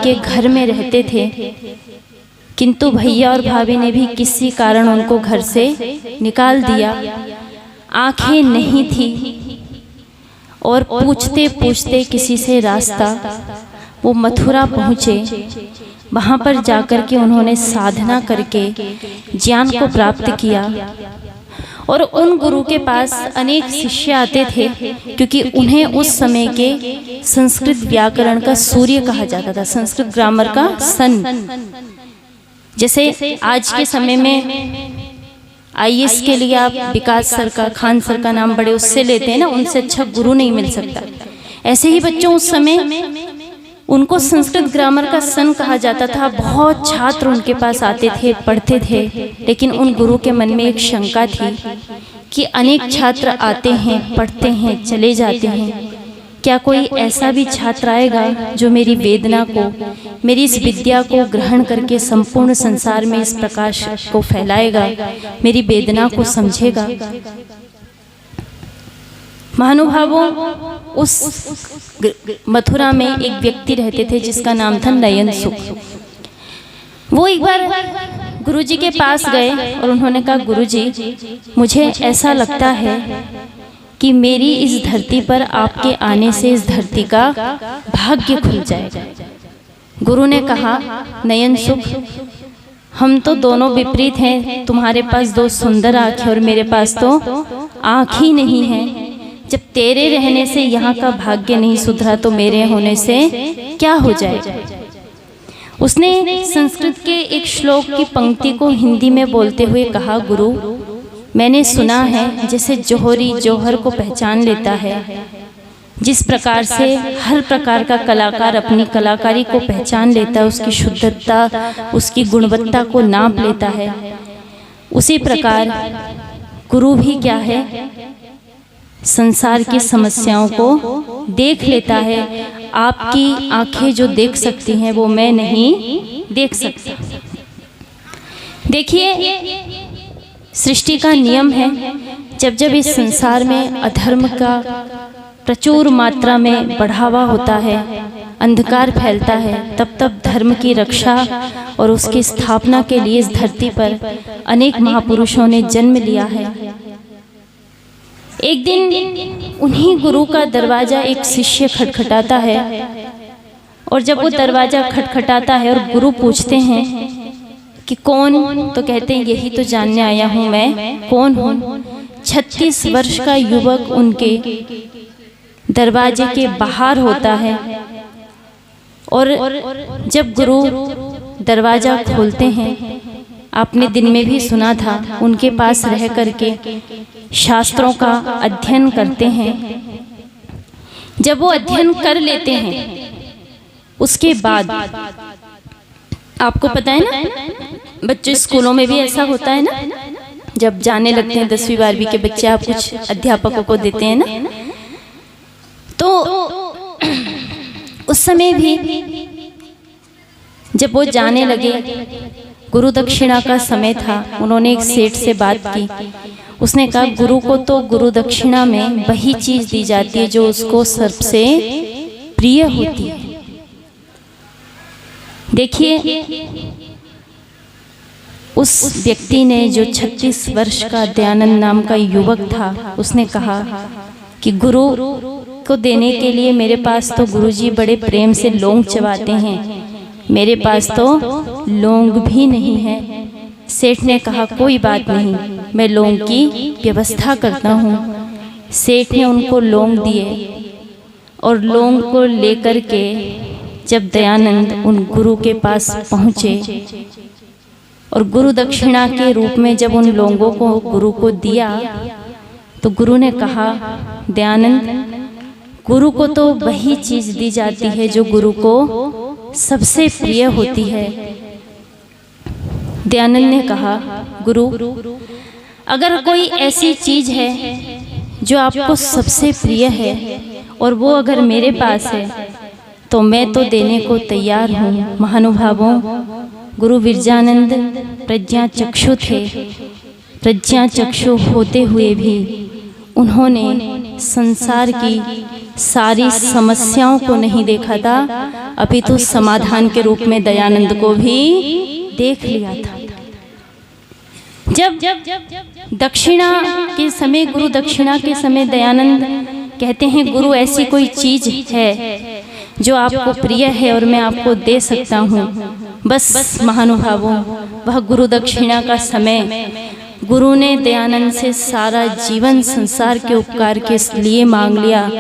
के घर में रहते थे, किंतु भैया और भाभी ने भी किसी कारण उनको घर से निकाल दिया। आंखें नहीं थी और पूछते पूछते किसी से रास्ता वो मथुरा पहुँचे। वहाँ पर जाकर के उन्होंने साधना करके ज्ञान को प्राप्त किया। और उन गुरु के पास अनेक शिष्य आते थे, क्योंकि उन्हें उस समय के संस्कृत व्याकरण का सूर्य कहा जाता था, संस्कृत ग्रामर का सन। जैसे आज के समय में IAS के लिए आप विकास सर का, खान सर का नाम बड़े उससे लेते हैं ना, उनसे अच्छा गुरु नहीं मिल सकता। ऐसे ही बच्चों उस समय उनको संस्कृत ग्रामर का सन कहा जाता था। बहुत छात्र उनके पास आते थे, पढ़ते थे, लेकिन उन गुरु के मन में एक शंका थी कि अनेक छात्र आते हैं, पढ़ते हैं, चले जाते हैं, क्या कोई ऐसा भी छात्र आएगा जो मेरी वेदना को, मेरी इस विद्या को ग्रहण करके संपूर्ण संसार में इस प्रकाश को फैलाएगा, मेरी वेदना को समझेगा। महानुभावों, उस मथुरा में एक व्यक्ति रहते थे जिसका नाम था नयन सुख। वो एक बार गुरुजी के पास गए और उन्होंने कहा, गुरुजी, मुझे ऐसा लगता है कि मेरी इस धरती पर आपके आने से इस धरती का भाग्य खुल जाएगा। गुरु ने कहा, नयन सुख, हम तो दोनों विपरीत हैं। तुम्हारे पास दो सुंदर आँखें और मेरे पास तो आँख ही नहीं है। जब तेरे रहने से यहाँ का भाग्य नहीं सुधरा तो मेरे होने से क्या हो जाएगा। उसने संस्कृत के एक श्लोक की पंक्ति को हिंदी में बोलते हुए कहा, गुरु, मैंने सुना है जैसे जौहरी जौहर को पहचान लेता है, जिस प्रकार से हर प्रकार का कलाकार अपनी कलाकारी को पहचान लेता है, उसकी शुद्धता, उसकी गुणवत्ता को नाप लेता है, उसी प्रकार गुरु भी क्या है, संसार की समस्याओं को देख लेता है। आपकी आंखें जो देख सकती हैं वो मैं नहीं देख सकता। देखिए, सृष्टि का नियम है, जब जब इस संसार में अधर्म का प्रचुर मात्रा में बढ़ावा होता है, अंधकार फैलता है, तब तब धर्म की रक्षा और उसकी स्थापना के लिए इस धरती पर अनेक महापुरुषों ने जन्म लिया है। एक दिन उन्हीं गुरु का दरवाजा एक शिष्य खटखटाता है, और जब वो दरवाजा खटखटाता है और गुरु पूछते हैं कि कौन, तो कहते हैं, यही तो जानने आया हूँ मैं कौन हूँ। 36 वर्ष का युवक उनके दरवाजे के बाहर होता है, और जब गुरु दरवाजा खोलते हैं, आपने दिन में भी सुना था, उनके पास रह करके शास्त्रों का अध्ययन करते हैं। जब वो अध्ययन कर लेते हैं, उसके बाद आपको पता है ना, बच्चों स्कूलों में भी ऐसा होता है ना, जब जाने लगते हैं 10वीं 12वीं के बच्चे, आप कुछ अध्यापकों को देते हैं ना, तो उस समय भी जब वो जाने लगे, गुरु दक्षिणा का समय था, उन्होंने एक सेठ से बात की। उसने कहा, गुरु को तो गुरु दक्षिणा में वही चीज दी जाती है जो उसको सबसे प्रिय होती है। देखिए, उस व्यक्ति ने, जो 36 वर्ष का दयानंद नाम का युवक था, उसने कहा कि गुरु को देने के लिए मेरे पास तो गुरुजी बड़े प्रेम से लौंग चबाते हैं, मेरे पास तो लौंग भी नहीं है। सेठ ने कहा, कोई बात नहीं, मैं लौंग की व्यवस्था करता हूँ। सेठ ने उनको लौंग दिए, और लौंग को लेकर के जब दयानंद उन गुरु के पास पहुँचे, और गुरु दक्षिणा के रूप में जब उन लौंगों को गुरु को दिया, तो गुरु ने कहा, दयानंद, गुरु को तो वही चीज दी जाती है जो गुरु को सबसे प्रिय होती है। दयानंद ने कहा, गुरु, अगर कोई ऐसी चीज है जो आपको सबसे प्रिय है और वो अगर मेरे पास है तो मैं तो देने को तैयार हूँ। महानुभावों, गुरु विरजानंद प्रज्ञा चक्षु थे। प्रज्ञा चक्षु होते हुए भी उन्होंने संसार की सारी समस्याओं को नहीं देखा था, अपितु समाधान के रूप में दयानंद को भी देख लिया था। जब दक्षिणा के समय, गुरु दक्षिणा के समय दयानंद कहते हैं, गुरु ऐसी कोई चीज है जो आपको प्रिय है और मैं आपको दे सकता हूँ। बस महानुभावों, वह गुरु दक्षिणा का समय गुरु ने दयानंद से सारा जीवन संसार के उपकार के लिए मांग लिया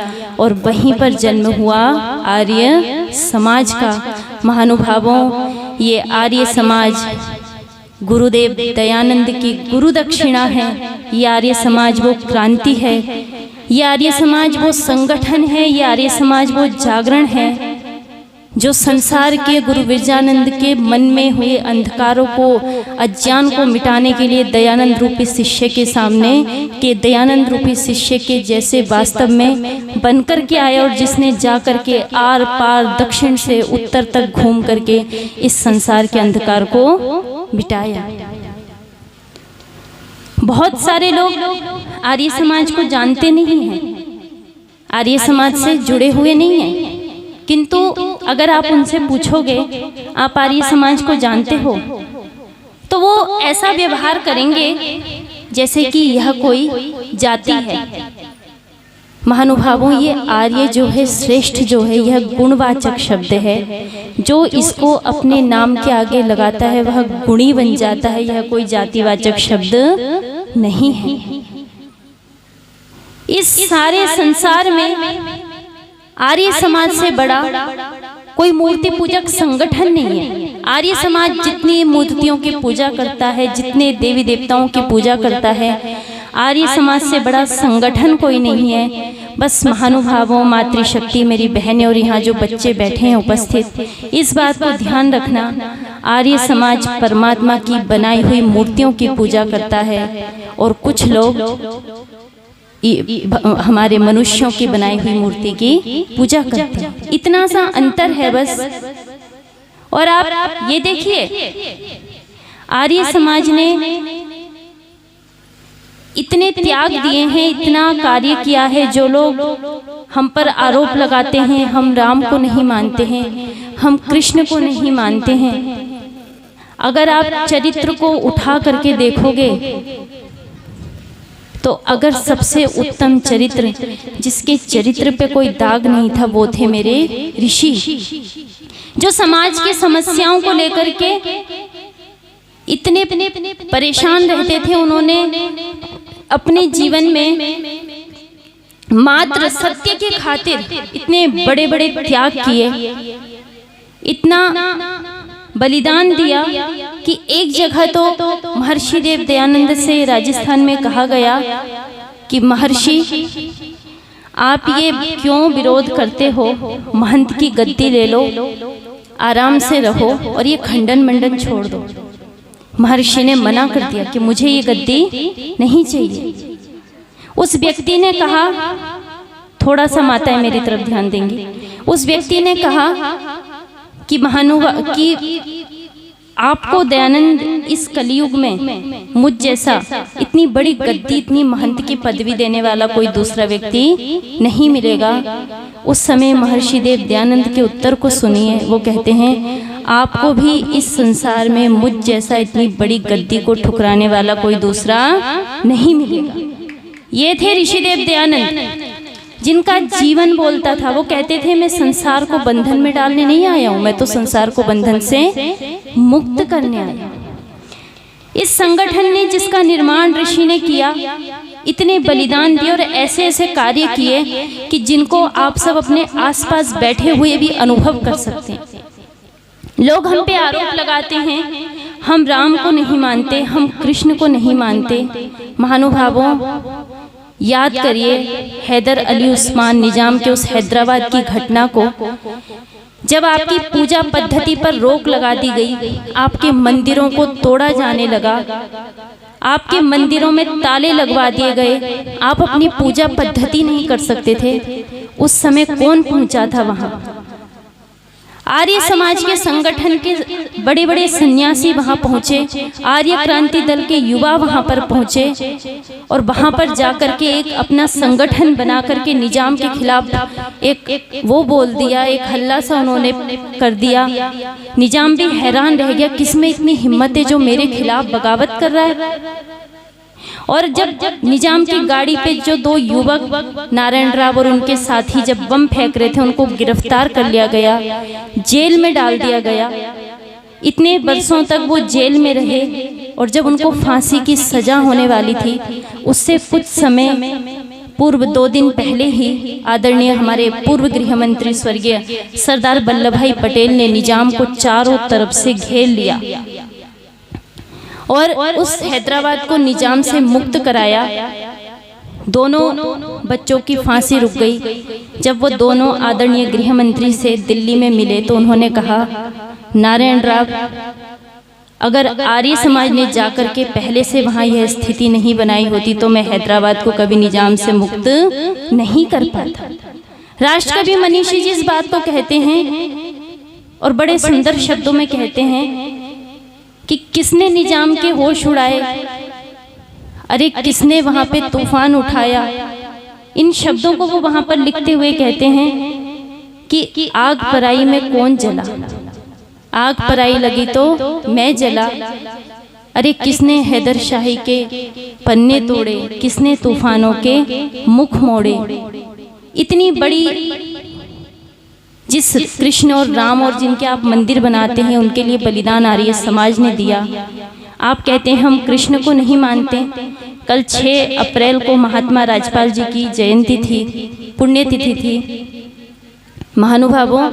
और वहीं पर जन्म हुआ आर्य समाज का। महानुभावों, ये आर्य समाज गुरुदेव दयानंद की गुरु दक्षिणा है। ये आर्य समाज वो क्रांति है, ये आर्य समाज वो संगठन है, ये आर्य समाज वो जागरण है जो संसार के गुरु विरजानंद के मन में हुए अंधकारों को, अज्ञान को मिटाने के लिए दयानंद रूपी शिष्य के सामने के दयानंद रूपी शिष्य के जैसे वास्तव में बनकर के आया और जिसने जा करके आर पार दक्षिण से उत्तर तक घूम करके इस संसार के अंधकार को मिटाया। बहुत सारे लोग आर्य समाज को जानते नहीं हैं, आर्य समाज से जुड़े हुए नहीं हैं, किंतु अगर आप उनसे पूछोगे आप आर्य समाज को जानते हो, तो वो ऐसा व्यवहार करेंगे जैसे कि यह कोई जाति है। महानुभावों, ये आर्य जो है, श्रेष्ठ जो है, यह गुणवाचक शब्द है। जो इसको अपने नाम के आगे लगाता है वह गुणी बन जाता है, यह कोई जातिवाचक शब्द नहीं है। इस सारे संसार में आर्य समाज से बड़ा कोई मूर्ति पूजक संगठन नहीं है। आर्य समाज जितनी मूर्तियों की पूजा करता है, जितने देवी देवताओं की पूजा करता है, आर्य समाज से बड़ा संगठन कोई नहीं है। बस महानुभावों, मातृशक्ति, मेरी बहनें और यहाँ जो बच्चे बैठे हैं उपस्थित, इस बात को ध्यान रखना, आर्य समाज परमात्मा की बनाई हुई मूर्तियों की पूजा करता है और कुछ लोग हमारे मनुष्यों की बनाई हुई मूर्ति की पूजा करते हैं। इतना सा अंतर है बस। और आप ये देखिए, आर्य समाज ने इतने त्याग दिए हैं, इतना कार्य किया है। जो लोग हम पर आरोप लगाते हैं, हम राम को नहीं मानते हैं, हम कृष्ण को नहीं मानते हैं, अगर आप चरित्र को उठा करके देखोगे तो अगर सबसे उत्तम चरित्र, जिसके चरित्र पे कोई दाग नहीं था, वो थे मेरे ऋषि, जो समाज की समस्याओं को लेकर के इतने परेशान रहते थे। उन्होंने अपने जीवन में मात्र सत्य के खातिर इतने बड़े बड़े त्याग किए, इतना बलिदान दिया कि एक जगह तो महर्षि देव दयानंद से राजस्थान में कहा गया कि महर्षि, आप ये क्यों विरोध करते हो, महंत की गद्दी ले लो, आराम से रहो और ये खंडन मंडन छोड़ दो। महर्षि ने मना कर दिया कि मुझे ये गद्दी नहीं चाहिए। उस व्यक्ति ने कहा, थोड़ा सा माताएं मेरी तरफ ध्यान देंगी, उस व्यक्ति ने कहा कि आपको दयानंद इस कलयुग में मुझ जैसा इतनी बड़ी गद्दी, इतनी महंत की पदवी देने वाला कोई दूसरा व्यक्ति नहीं मिलेगा। उस समय महर्षि देव दयानंद के उत्तर को सुनिए। वो कहते हैं, आपको भी इस संसार में मुझ जैसा इतनी बड़ी गद्दी को ठुकराने वाला कोई दूसरा नहीं मिलेगा। ये थे ऋषिदेव दयानंद, जिनका जीवन बोलता था। वो कहते थे, मैं संसार को बंधन में डालने नहीं आया हूं, मैं तो संसार को बंधन से मुक्त करने आया। इस संगठन ने, जिसका निर्माण ऋषि ने किया, इतने बलिदान दिए और ऐसे ऐसे कार्य किए कि जिनको आप सब अपने आसपास बैठे हुए भी अनुभव कर सकते हैं। लोग हम पे आरोप लगाते हैं, हम राम को नहीं मानते, हम कृष्ण को नहीं मानते। महानुभावों, याद करिए हैदर अली उस्मान निजाम के उस हैदराबाद की घटना को। जब आपकी पूजा पद्धति पर रोक लगा दी गई, आपके मंदिरों को तोड़ा जाने लगा, आपके मंदिरों में ताले लगवा दिए गए, आप अपनी पूजा पद्धति नहीं कर सकते थे, उस समय कौन पहुंचा था वहां? आर्य समाज के संगठन के बड़े बड़े सन्यासी वहां पहुंचे, आर्य क्रांति दल के युवा वहां पर पहुंचे और वहां पर जाकर के एक अपना संगठन बना करके निजाम के खिलाफ एक वो बोल दिया, एक हल्ला सा उन्होंने कर दिया। निजाम भी हैरान रह गया, किसमें इतनी हिम्मत है जो मेरे खिलाफ बगावत कर रहा है। और जब निजाम की गाड़ी पे जो दो युवक नारायण राव और उनके साथी जब बम फेंक रहे थे, उनको गिरफ्तार कर लिया गया, जेल में डाल दिया गया। इतने वर्षों तक वो जेल में रहे और जब उनको फांसी की सजा होने वाली थी, उससे कुछ समय पूर्व 2 दिन पहले ही आदरणीय हमारे पूर्व गृह मंत्री स्वर्गीय सरदार वल्लभ भाई पटेल ने निजाम को चारों तरफ से घेर लिया और उस हैदराबाद को निजाम से मुक्त कराया। दोनों बच्चों की फांसी रुक गई। जब वो दोनों आदरणीय गृह मंत्री से दिल्ली में मिले तो उन्होंने कहा, नारायण राव, अगर आर्य समाज ने जाकर के पहले से वहाँ यह स्थिति नहीं बनाई होती तो मैं हैदराबाद को कभी निजाम से मुक्त नहीं कर पाता। राष्ट्रकवि मनीषी जी इस बात को कहते हैं और बड़े सुंदर शब्दों में कहते हैं कि किसने निजाम के होश उड़ाए, अरे किसने वहां पे तूफान उठाया। इन शब्दों को वो वहां पर लिखते हुए कहते हैं कि आग पराई में कौन जला, आग पराई लगी तो मैं जला। अरे किसने हैदर शाही के पन्ने तोड़े, किसने तूफानों के मुख मोड़े। इतनी बड़ी जिस कृष्ण और राम और जिनके आप मंदिर बनाते हैं, उनके लिए बलिदान आर्य समाज ने दिया। आप कहते हैं हम कृष्ण को नहीं मानते। कल 6 अप्रैल को महात्मा राजपाल जी की जयंती थी, पुण्यतिथि थी। महानुभावों,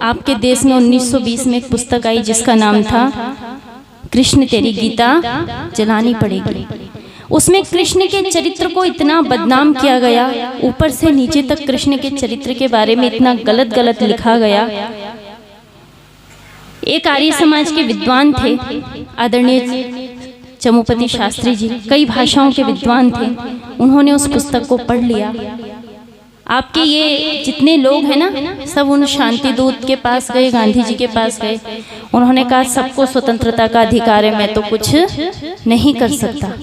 आपके देश में 1920 में एक पुस्तक आई जिसका नाम था कृष्ण तेरी गीता जलानी पड़ेगी। उसमें कृष्ण के चरित्र को इतना बदनाम किया गया, ऊपर से नीचे तक कृष्ण के चरित्र के बारे में इतना गलत लिखा गया। एक आर्य समाज के विद्वान थे आदरणीय चमुपति शास्त्री जी, कई भाषाओं के विद्वान थे। उन्होंने उस पुस्तक को पढ़ लिया। आपके ये जितने लोग हैं ना, सब उन शांति दूत के पास गए, गांधी जी के पास गए। उन्होंने कहा सबको स्वतंत्रता का अधिकार है, मैं तो कुछ नहीं कर सकता।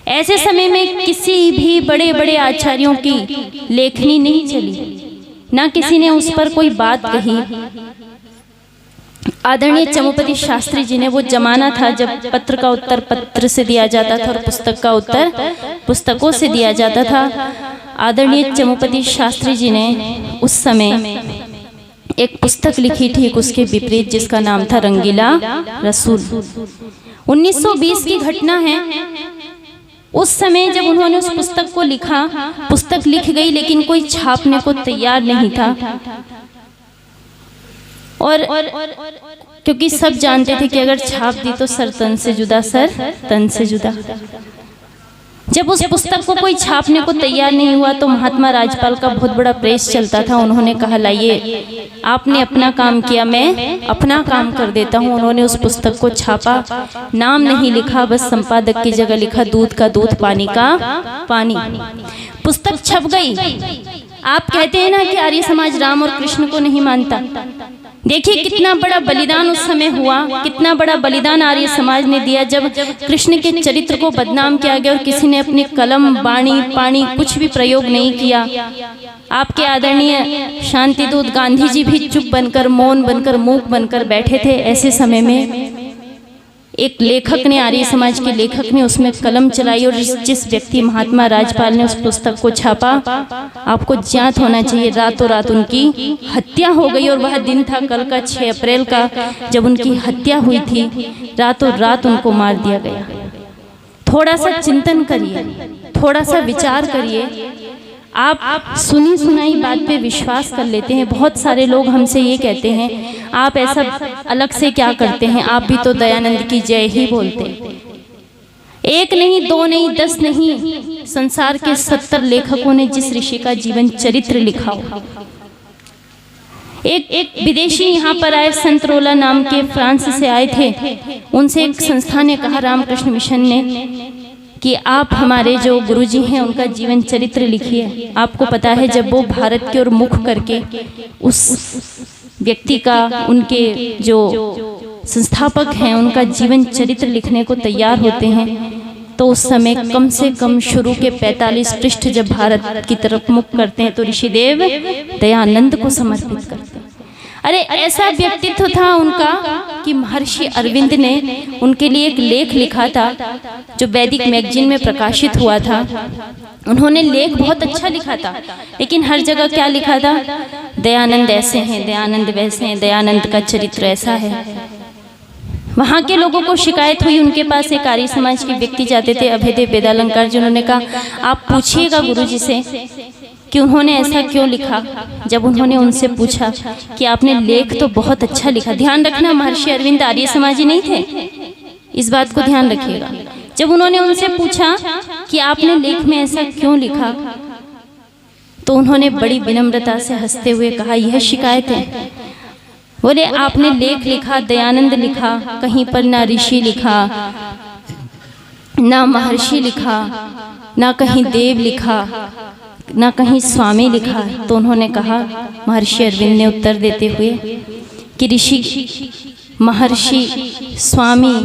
ऐसे समय में किसी भी बड़े बड़े आचार्यों की लेखनी नहीं चली, ना किसी ने उस पर कोई बात कही। आदरणीय चमुपति शास्त्री जी ने, वो जमाना था जब पत्र का उत्तर पत्र से दिया जाता था और पुस्तक का उत्तर पुस्तकों से दिया जाता था। आदरणीय चमुपति शास्त्री जी ने उस समय एक पुस्तक लिखी ठीक उसके विपरीत, जिसका नाम था रंगीला रसूल। 1920 की घटना है। उस समय जब उन्होंने उस पुस्तक को लिखा, पुस्तक लिख गई लेकिन कोई छापने को तैयार नहीं था। और क्योंकि सब जानते थे कि अगर छाप दी तो सर तन से जुदा, सर तन से जुदा। जब उस पुस्तक को कोई छापने को तैयार नहीं हुआ तो महात्मा राजपाल का बहुत बड़ा प्रेस चलता था। उन्होंने कहा, लाइए, आपने अपना काम किया, मैं अपना काम कर देता हूँ। उन्होंने उस पुस्तक को छापा, नाम नहीं लिखा, बस संपादक की जगह लिखा दूध का दूध, पानी का पानी। पुस्तक छप गई। आप कहते हैं ना कि आर्य समाज राम और कृष्ण को नहीं मानता। देखिए कितना बड़ा बलिदान उस समय हुआ, कितना बड़ा बलिदान आर्य समाज ने दिया जब कृष्ण के चरित्र को बदनाम किया गया और किसी ने अपनी कलम, बाणी, पानी कुछ भी प्रयोग नहीं किया। आपके आदरणीय शांति दूत गांधी जी भी चुप बनकर, मौन बनकर, मूक बनकर बैठे थे। ऐसे समय में एक लेखक ने, आर्य समाज के लेखक ने उसमें कलम चलाई और जिस व्यक्ति महात्मा राजपाल ने उस पुस्तक को छापा, आपको ज्ञात होना चाहिए, रातों रात उनकी हत्या हो गई। और वह दिन था कल का 6 अप्रैल का, जब उनकी हत्या हुई थी। रातों रात उनको मार दिया गया। थोड़ा सा चिंतन करिए, थोड़ा सा विचार करिए। आप सुनी सुनाई बात पे विश्वास कर लेते हैं। बहुत सारे लोग हमसे ये कहते हैं, आप ऐसा अलग से क्या करते हैं, आप भी तो दयानंद की जय ही बोलते। 1 नहीं, 2 नहीं, 10 नहीं, संसार के 70 लेखकों ने जिस ऋषि का जीवन चरित्र लिखा हो। एक विदेशी यहाँ पर आए, संत रोला नाम के, फ्रांस से आए थे। उनसे एक संस्था ने कहा, रामकृष्ण मिशन ने, कि आप हमारे जो गुरुजी हैं उनका जीवन चरित्र लिखिए। आपको पता है जब वो भारत की ओर मुख करके उस व्यक्ति का, उनके जो संस्थापक हैं, उनका जीवन चरित्र लिखने को तैयार होते हैं तो उस समय कम से कम शुरू के 45 पृष्ठ जब भारत की तरफ मुख करते हैं तो ऋषिदेव दयानंद को समर्पित करते हैं। अरे ऐसा व्यक्तित्व था उनका कि महर्षि अरविंद ने उनके लिए एक लेख लिखा था जो वैदिक मैगजीन में प्रकाशित हुआ था। उन्होंने लेख बहुत अच्छा लिखा था, लेकिन हर जगह क्या लिखा था? दयानंद ऐसे हैं, दयानंद वैसे हैं, दयानंद का चरित्र ऐसा है। वहाँ के लोगों को शिकायत हुई, उनके पास एक आर्य समाज के व्यक्ति जाते थे, अभयदेव वेदालंकार जी। उन्होंने कहा आप पूछिएगा गुरुजी से कि उन्होंने ऐसा क्यों लिखा। जब उन्होंने उनसे पूछा कि आपने लेख तो बहुत अच्छा लिखा, ध्यान रखना महर्षि अरविंद आर्य समाजी नहीं थे, इस बात को ध्यान रखिएगा। जब उन्होंने उनसे पूछा कि आपने लेख में ऐसा क्यों लिखा तो उन्होंने बड़ी विनम्रता से हंसते हुए कहा यह शिकायत है। बोले आपने लेख लिखा, दयानंद लिखा, कहीं पर ना ऋषि लिखा, ना महर्षि लिखा, ना कहीं देव लिखा, ना कहीं स्वामी लिखा। तो उन्होंने कहा, महर्षि अरविंद ने उत्तर देते हुए कि ऋषि, महर्षि, स्वामी,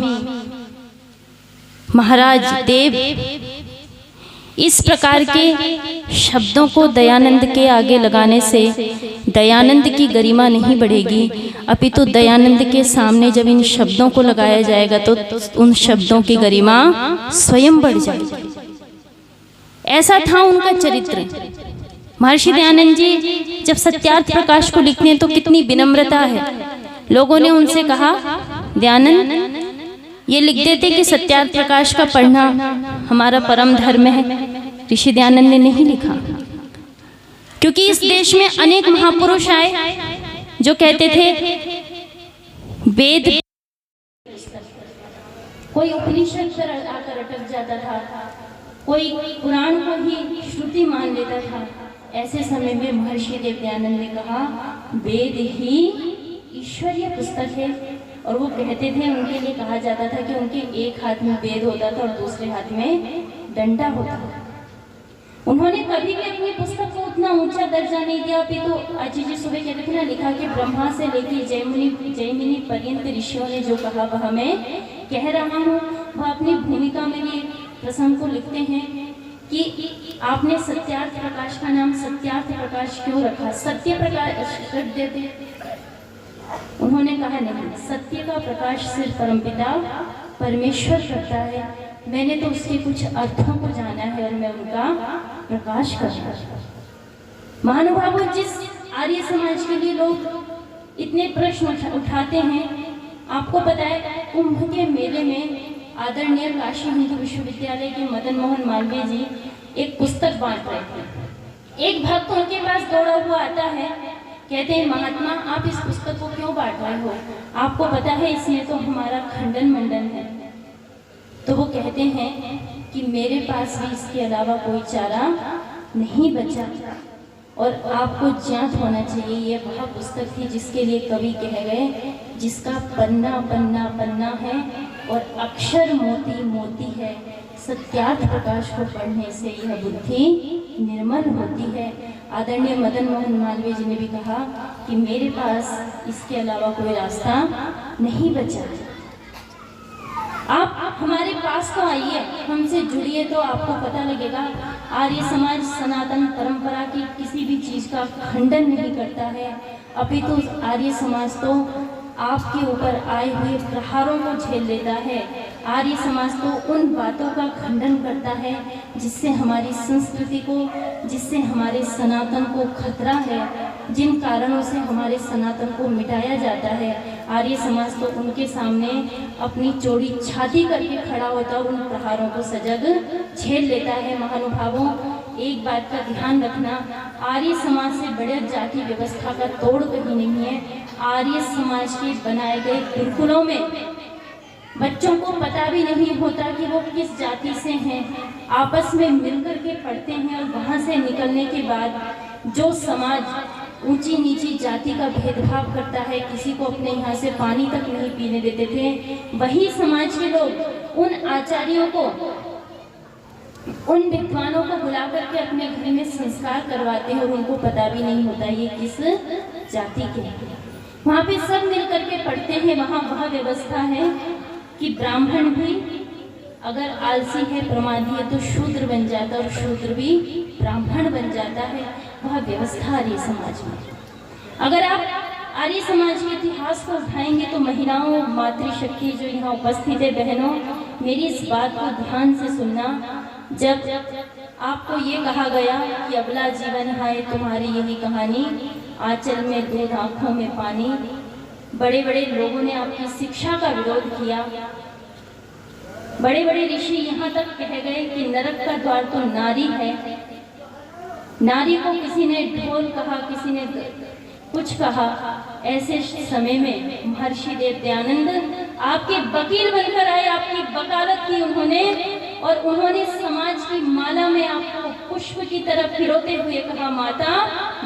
महाराज, देव, इस प्रकार के शब्दों को दयानंद के आगे लगाने से दयानंद की गरिमा नहीं बढ़ेगी, अपितु दयानंद के सामने जब इन शब्दों को लगाया जाएगा तो उन शब्दों की गरिमा स्वयं बढ़ जाएगी। ऐसा था उनका चरित्र। महर्षि दयानंद जी जब सत्यार्थ प्रकाश को लिखते हैं तो कितनी विनम्रता है। लोगों ने उनसे कहा दयानंद ये लिख देते कि सत्यार्थ प्रकाश का पढ़ना हमारा परम धर्म है। ऋषि दयानंद ने नहीं लिखा, क्योंकि इस देश में अनेक महापुरुष आए जो कहते थे वेद, कोई उपनिषद पर आकर अटक जाता था, कोई पुराण को ही श्रुति मान लेता था। ऐसे समय में महर्षि देव दयानंद ने कहा वेद ही ईश्वरीय पुस्तक है। और वो कहते थे, उनके लिए कहा जाता था कि उनके एक हाथ में वेद होता था और दूसरे हाथ में डंडा होता था। उन्होंने कभी भी अपनी पुस्तक को उतना ऊंचा दर्जा नहीं दिया। अभी तो अजय जी सुबह कहते थे ना, लिखा कि ब्रह्मा से लेकर जयमिनी पर्यंत ऋषियों ने जो कहा वह मैं कह रहा हूँ। वह अपनी भूमिका में भी प्रसंग को लिखते हैं कि आपने सत्यार्थ प्रकाश का नाम सत्यार्थ प्रकाश क्यों रखा? सत्य प्रकाश रख देते। उन्होंने कहा नहीं, सत्य का प्रकाश सिर्फ परमपिता परमेश्वर करता है। मैंने तो उसके कुछ अर्थों को जाना है और मैं उनका प्रकाश कर रहा हूँ। महानुभावों, जिस आर्य समाज के लिए लोग इतने प्रश्न उठाते हैं, आपको पता है कुंभ के मेले में आदरणीय काशी हिंदू विश्वविद्यालय के मदन मोहन मालवीय जी एक पुस्तक बांट रहे थे। एक भक्त उनके पास दौड़ा हुआ आता है, कहते हैं महात्मा आप इस पुस्तक को क्यों बांट रहे हो? आपको पता है इसमें तो हमारा खंडन मंडन है। तो वो कहते हैं कि मेरे पास भी इसके अलावा कोई चारा नहीं बचा और आपको ज्ञात होना चाहिए यह वह पुस्तक थी जिसके लिए कवि कह गए जिसका पन्ना पन्ना पन्ना है और अक्षर मोती मोती है। सत्यार्थ प्रकाश को पढ़ने से यह बुद्धि निर्मल होती है। आदरणीय मदन मोहन मालवीय जी ने भी कहा कि मेरे पास इसके अलावा कोई रास्ता नहीं बचा। आप हमारे पास तो आइए, हमसे जुड़िए तो आपको पता लगेगा आर्य समाज सनातन परंपरा की किसी भी चीज का खंडन नहीं करता है, अपितु आर्य समाज तो आपके ऊपर आए हुए प्रहारों को झेल लेता है। आर्य समाज तो उन बातों का खंडन करता है जिससे हमारी संस्कृति को, जिससे हमारे सनातन को खतरा है, जिन कारणों से हमारे सनातन को मिटाया जाता है। आर्य समाज तो उनके सामने अपनी चौड़ी छाती करके खड़ा होता है, उन प्रहारों को सजग झेल लेता है। महानुभावों, एक बात का ध्यान रखना, आर्य समाज से बड़े जाति व्यवस्था का तोड़ कहीं नहीं है। आर्य समाज के बनाए गए गुरुकुलों में बच्चों को पता भी नहीं होता कि वो किस जाति से हैं, आपस में मिलकर के पढ़ते हैं और वहाँ से निकलने के बाद जो समाज ऊंची नीची जाति का भेदभाव करता है, किसी को अपने यहाँ से पानी तक नहीं पीने देते थे, वही समाज के लोग उन आचार्यों को, उन विद्वानों को बुला करके अपने घर में संस्कार करवाते हैं और उनको पता भी नहीं होता ये किस जाति के हैं। वहाँ पे सब मिल करके पढ़ते हैं। वहाँ वह व्यवस्था है कि ब्राह्मण भी अगर आलसी है, प्रमादी है, तो शूद्र बन जाता है और शूद्र भी ब्राह्मण बन जाता है। वह व्यवस्था आर्य समाज में। अगर आप आर्य समाज के इतिहास को उठाएंगे तो महिलाओं, मातृशक्ति जो यहाँ उपस्थित है, बहनों, मेरी इस बात को ध्यान से सुनना। जब आपको ये कहा गया कि अबला जीवन है तुम्हारी यही कहानी, आंचल में दूध आंखों में पानी, बड़े बड़े लोगों ने आपकी शिक्षा का विरोध किया। बड़े बड़े ऋषि यहाँ तक कह गए कि नरक का द्वार तो नारी है। नारी को किसी ने ढोल कहा, किसी ने कुछ कहा। ऐसे समय में महर्षि देव दयानंद आपके वकील बनकर आए, आपकी वकालत की उन्होंने, और उन्होंने समाज की माला में आपको पुष्प की तरफ फिरोते हुए कहा, माता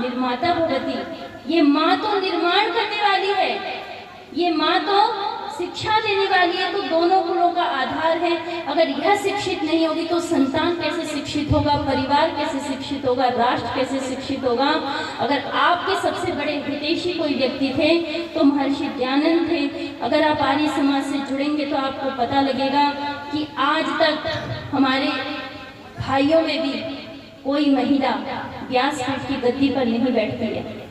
निर्माता भगवती। ये माँ तो निर्माण करने वाली है, ये माँ तो शिक्षा देने वाली है, तो दोनों गुणों का आधार है। अगर यह शिक्षित नहीं होगी तो संतान कैसे शिक्षित होगा, परिवार कैसे शिक्षित होगा, राष्ट्र कैसे शिक्षित होगा। अगर आपके सबसे बड़े हितैषी कोई व्यक्ति थे तो महर्षि दयानंद थे। अगर आप आर्य समाज से जुड़ेंगे तो आपको पता लगेगा कि आज तक हमारे भाइयों में भी कोई महिला व्यासपीठ की गद्दी पर नहीं बैठती है।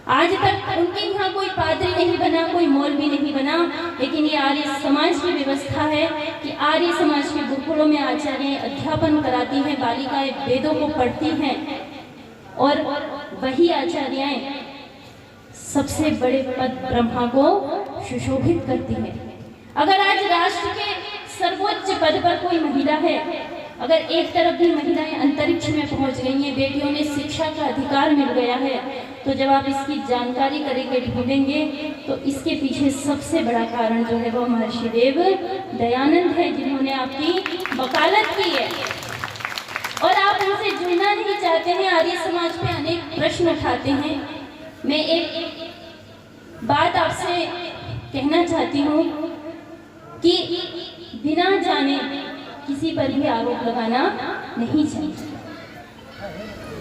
आज तक उनके यहाँ कोई पादरी नहीं बना, कोई मौलवी नहीं बना। लेकिन ये आर्य समाज की व्यवस्था है कि आर्य समाज के गुरुकुलों में आचार्य अध्यापन कराती हैं, बालिकाएं वेदों को पढ़ती हैं और वही आचार्याएं सबसे बड़े पद ब्रह्मा को सुशोभित करती है। अगर आज राष्ट्र के सर्वोच्च पद पर कोई महिला है, अगर एक तरफ भी महिलाएं अंतरिक्ष में पहुंच गई हैं, बेटियों ने शिक्षा का अधिकार मिल गया है, तो जब आप इसकी जानकारी करेंगे, ढूंढेंगे, तो इसके पीछे सबसे बड़ा कारण जो है वो महर्षि देव दयानंद है, जिन्होंने आपकी वकालत की है। और आप उनसे जुड़ना नहीं चाहते हैं। आर्य समाज पे अनेक प्रश्न उठाते हैं। मैं एक बात आपसे कहना चाहती हूँ कि बिना जाने किसी पर भी आरोप लगाना नहीं चाहिए।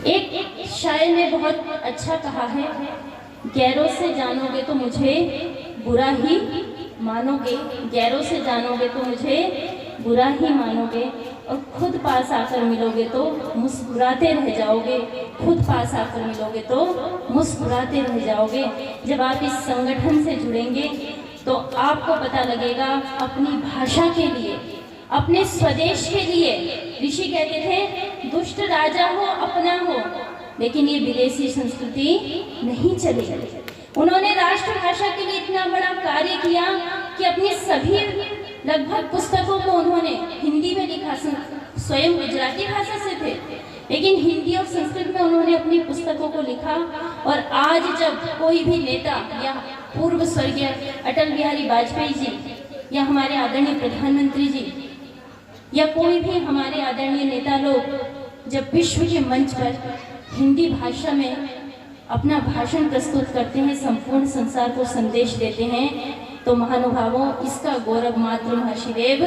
एक शायर ने बहुत अच्छा कहा है, गैरों से जानोगे तो मुझे बुरा ही मानोगे, गैरों से जानोगे तो मुझे बुरा ही मानोगे, और खुद पास आकर मिलोगे तो मुस्कुराते रह जाओगे, खुद पास आकर मिलोगे तो मुस्कुराते रह जाओगे। जब आप इस संगठन से जुड़ेंगे तो आपको पता लगेगा अपनी भाषा के लिए, अपने स्वदेश के लिए। ऋषि कहते थे दुष्ट राजा हो अपना हो, लेकिन ये विदेशी संस्कृति नहीं चलेगी। उन्होंने राष्ट्रभाषा के लिए इतना बड़ा कार्य किया कि अपनी सभी लगभग पुस्तकों को उन्होंने हिंदी में लिखा। स्वयं गुजराती भाषा से थे, लेकिन हिंदी और संस्कृत में उन्होंने अपनी पुस्तकों को लिखा। और आज जब कोई भी नेता या पूर्व स्वर्गीय अटल बिहारी वाजपेयी जी या हमारे आदरणीय प्रधानमंत्री जी या कोई भी हमारे आदरणीय नेता लोग जब विश्व के मंच पर हिंदी भाषा में अपना भाषण प्रस्तुत करते हैं, संपूर्ण संसार को संदेश देते हैं, तो महानुभावों इसका गौरव मात्र महर्षि देव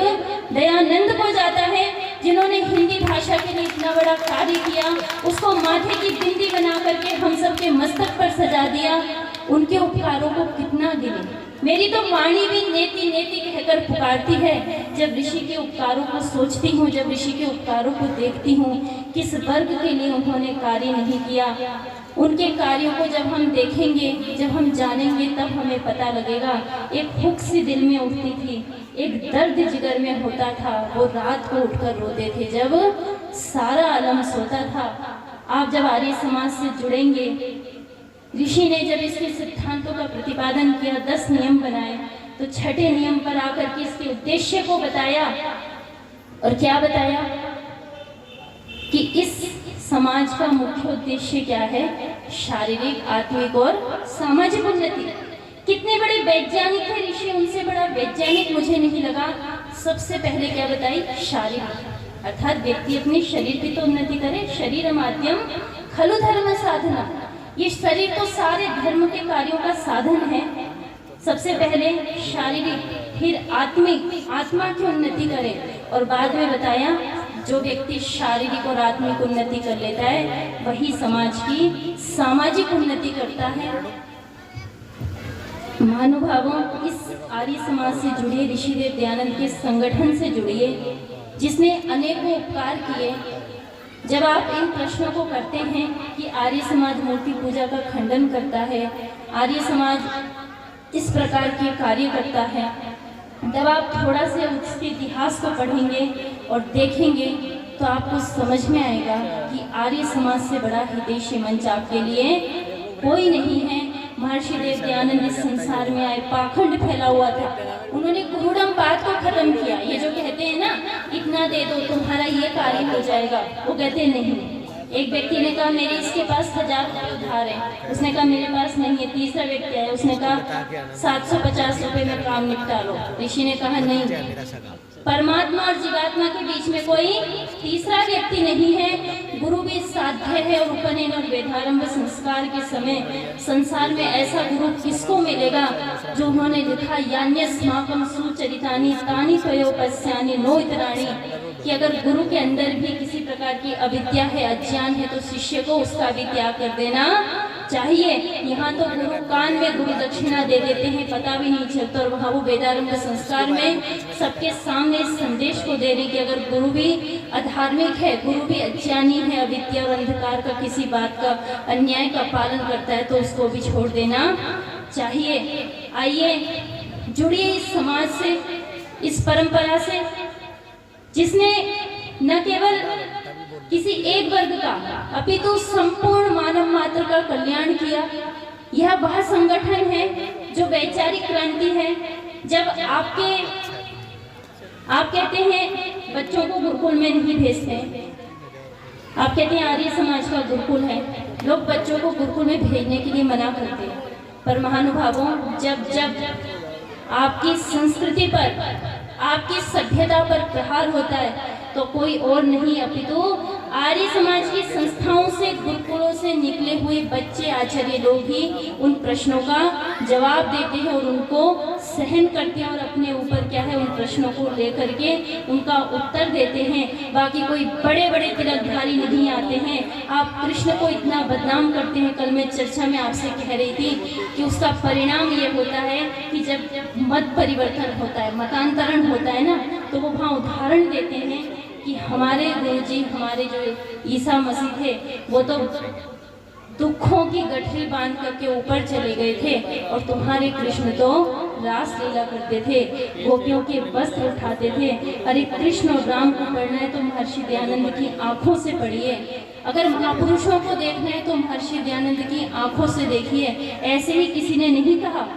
दयानंद को जाता है, जिन्होंने हिंदी भाषा के लिए इतना बड़ा कार्य किया, उसको माथे की बिंदी बना करके हम सब के मस्तक पर सजा दिया। उनके उपकारों को कितना गिने। मेरी तो वाणी भी नेति नेति कहकर पुकारती है जब ऋषि के उपकारों को सोचती हूँ, जब ऋषि के उपकारों को देखती हूँ। किस वर्ग के लिए उन्होंने कार्य नहीं किया, उनके कार्यों को जब हम देखेंगे, जब हम जानेंगे, तब हमें पता लगेगा। एक हुक सी दिल में उठती थी, एक दर्द जिगर में होता था, वो रात को उठकर रोते थे जब सारा आलम सोता था। आप जब आर्य समाज से जुड़ेंगे, ऋषि ने जब इसके सिद्धांतों का प्रतिपादन किया, 10 नियम बनाए, तो छठे नियम पर आकर के इसके उद्देश्य को बताया। और क्या बताया कि इस समाज का मुख्य उद्देश्य क्या है? शारीरिक, आत्मिक और सामाजिक उन्नति। कितने बड़े वैज्ञानिक थे ऋषि, उनसे बड़ा वैज्ञानिक मुझे नहीं लगा। सबसे पहले क्या बताई? शारीरिक, अर्थात व्यक्ति अपने शरीर की तो उन्नति करे। शरीर माध्यम खलु धर्म साधना, ये शरीर तो सारे धर्म के कार्यों का साधन है। सबसे पहले शारीरिक, फिर आत्मिक, आत्मा की उन्नति करे। और बाद में बताया जो व्यक्ति शारीरिक और आत्मिक उन्नति कर लेता है वही समाज की सामाजिक उन्नति करता है। महानुभावों, इस आर्य समाज से जुड़िए, ऋषिदेव दयानंद के संगठन से जुड़िए, जिसने अनेकों उपकार किए। जब आप इन प्रश्नों को करते हैं कि आर्य समाज मूर्ति पूजा का खंडन करता है, आर्य समाज इस प्रकार के कार्य करता है, जब आप थोड़ा से उसके इतिहास को पढ़ेंगे और देखेंगे तो आपको समझ में आएगा कि आर्य समाज से बड़ा हितैषी मंच आपके लिए कोई नहीं है। महर्षि देव दयानंद इस संसार में आए, पाखंड फैला हुआ था, उन्होंने कुरूढ़ बात को खत्म किया। ये जो कहते हैं ना, इतना दे दो तुम्हारा ये कार्य हो जाएगा, वो कहते नहीं। एक व्यक्ति ने कहा मेरे इसके पास 1000 रुपये उधार है, उसने कहा मेरे पास नहीं है। तीसरा व्यक्ति आया, उसने कहा 750 रुपये में काम निपटा लो। ऋषि ने कहा नहीं, परमात्मा और जीवात्मा के बीच में कोई तीसरा व्यक्ति नहीं है। गुरु भी साध्य है और उपनयन और वेदारंभ संस्कार के समय संसार में ऐसा गुरु किसको मिलेगा जो उन्होंने लिखा यान्यस्माकं सुचरितानि तानि त्वयोपस्यानि नो इतराणि, कि अगर गुरु के अंदर भी किसी प्रकार की अविद्या है, अज्ञान है, तो शिष्य को उसका भी त्याग कर देना चाहिए। यहाँ तो गुरु कान में गुरु दक्षिणा दे देते हैं, पता भी नहीं चलता, और वहाँ वो वेदारंभ संस्कार में सबके सामने इस संदेश को दे रहे कि अगर गुरु भी अधार्मिक है, गुरु भी अज्ञानी है, अविद्या और अंधकार का किसी बात का, अन्याय का पालन करता है, तो उसको भी छोड़ देना चाहिए। आइए जुड़िए इस समाज से, इस परंपरा से, जिसने न केवल किसी एक वर्ग का अपितु संपूर्ण मानव मात्र का कल्याण किया। यह वह संगठन है जो वैचारिक क्रांति है। जब आप कहते हैं बच्चों को गुरुकुल में नहीं भेजते, आप कहते हैं आर्य समाज का गुरुकुल है, लोग बच्चों को गुरुकुल में भेजने के लिए मना करते हैं। पर महानुभावों, जब जब आपकी संस्कृति पर, आपकी सभ्यता पर प्रहार होता है तो कोई और नहीं अपितु आर्य समाज की संस्थाओं से, गुरुकुलों से निकले हुए बच्चे, आचार्य लोग ही उन प्रश्नों का जवाब देते हैं और उनको सहन करते हैं और अपने ऊपर क्या है उन प्रश्नों को लेकर के उनका उत्तर देते हैं। बाकी कोई बड़े बड़े तिलकधारी नहीं आते हैं। आप कृष्ण को इतना बदनाम करते हैं। कल मैं चर्चा में आपसे कह रही थी कि उसका परिणाम ये होता है कि जब मत परिवर्तन होता है, मतांतरण होता है ना, तो वो वहाँ उदाहरण देते हैं कि हमारे गुरुजी, हमारे जो ईसा मसीह थे, वो तो दुखों की गठरी बांध करके ऊपर चले गए थे, और तुम्हारे कृष्ण तो रास लीला करते थे, गोपियों के वस्त्र उठाते थे। अरे कृष्ण और राम को पढ़ना है तो महर्षि दयानंद की आंखों से पढ़िए। अगर महापुरुषों को देखना है तो महर्षि दयानंद की आंखों से देखिए। ऐसे ही किसी ने नहीं कहा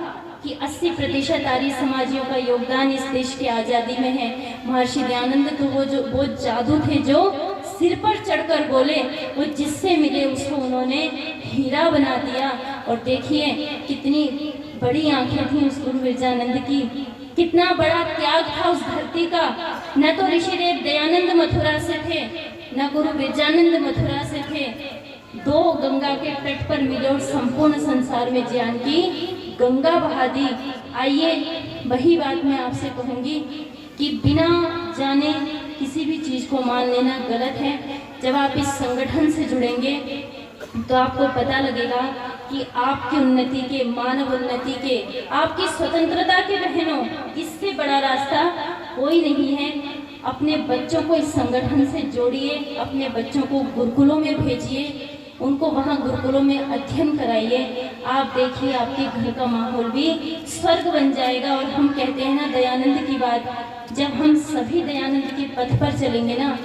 कि 80% आर्य समाजियों का योगदान इस देश की आज़ादी में है। महर्षि दयानंद तो वो जादू थे जो सिर पर चढ़कर बोले, वो जिससे मिले उसको उन्होंने हीरा बना दिया। और देखिए कितनी बड़ी आंखें थी उस गुरु विरजानंद की, कितना बड़ा त्याग था उस धरती का। न तो ऋषिदेव दयानंद मथुरा से थे, न गुरु विरजानंद मथुरा से थे। 2 गंगा के तट पर मिले और संपूर्ण संसार में ज्ञान की गंगा बहा दी। आइए वही बात मैं आपसे कहूँगी कि बिना जाने किसी भी चीज़ को मान लेना गलत है। जब आप इस संगठन से जुड़ेंगे तो आपको पता लगेगा कि आपकी उन्नति के, मानव उन्नति के, आपकी स्वतंत्रता के बहनों, इससे बड़ा रास्ता कोई नहीं है। अपने बच्चों को इस संगठन से जोड़िए, अपने बच्चों को गुरुकुलों में भेजिए, उनको वहाँ गुरुकुलों में अध्ययन कराइए। आप देखिए आपके घर का माहौल भी स्वर्ग बन जाएगा। और हम कहते हैं ना दयानंद की बात, जब हम सभी दयानंद के पथ पर चलेंगे ना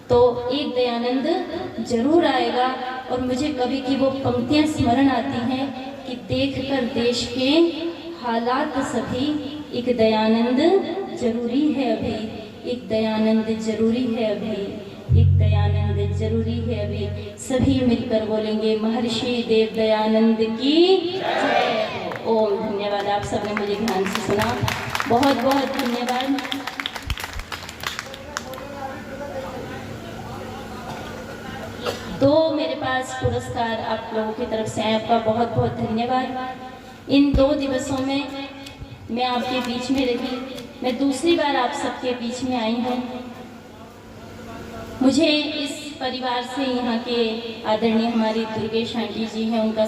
तो एक दयानंद जरूर आएगा। और मुझे कवि की वो पंक्तियाँ स्मरण आती हैं कि देखकर देश के हालात सभी, एक दयानंद जरूरी है अभी, एक दयानंद जरूरी है अभी, एक दयानंद जरूरी है अभी। सभी मिलकर बोलेंगे महर्षि देव दयानंद की जय। ओम। धन्यवाद, आप सबने मुझे ध्यान से सुना, बहुत बहुत धन्यवाद। दो मेरे पास पुरस्कार आप लोगों की तरफ से आए, आपका बहुत बहुत धन्यवाद। इन 2 दिवसों में मैं आपके बीच में रही, मैं दूसरी बार आप सबके बीच में आई हूँ। मुझे इस परिवार से, यहाँ के आदरणीय हमारी दुर्गेश आंटी जी हैं, उनका